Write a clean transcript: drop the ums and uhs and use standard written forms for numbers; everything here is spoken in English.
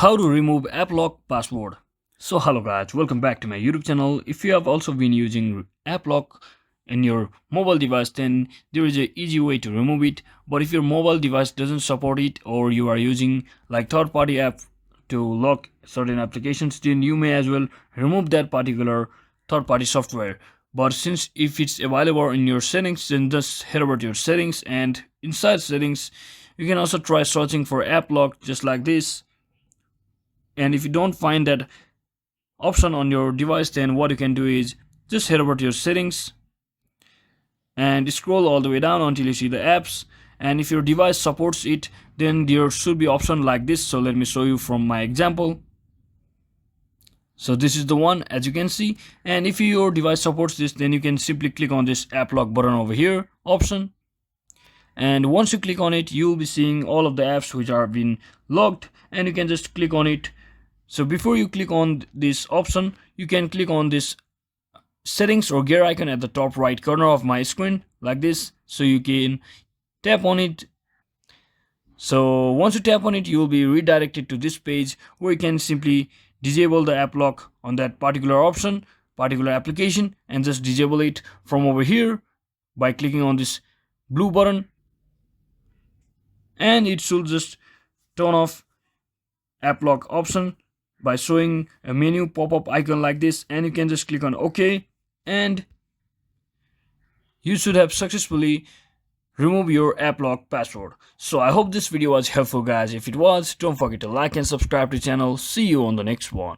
How to remove applock password. So hello guys, welcome back to my YouTube channel. If you have also been using applock in your mobile device, then there is an easy way to remove it. But if your mobile device doesn't support it, or you are using like third-party app to lock certain applications, then you may as well remove that particular third-party software. But since if it's available in your settings, then just head over to your settings, and inside settings you can also try searching for applock just like this. And if you don't find that option on your device, then what you can do is just head over to your settings and scroll all the way down until you see the apps. And if your device supports it, then there should be option like this. So let me show you from my example. So this is the one, as you can see. And if your device supports this, then you can simply click on this app lock button over here option. And once you click on it, you'll be seeing all of the apps which are being locked, and you can just click on it. So before you click on this option, you can click on this settings or gear icon at the top right corner of my screen like this. So you can tap on it. So once you tap on it, you will be redirected to this page where you can simply disable the app lock on that particular option, particular application, and just disable it from over here by clicking on this blue button. And it should just turn off app lock option by showing a menu pop-up icon like this, and you can just click on OK, and you should have successfully removed your app lock password. So I hope this video was helpful guys. If it was, don't forget to like and subscribe to the channel. See you on the next one.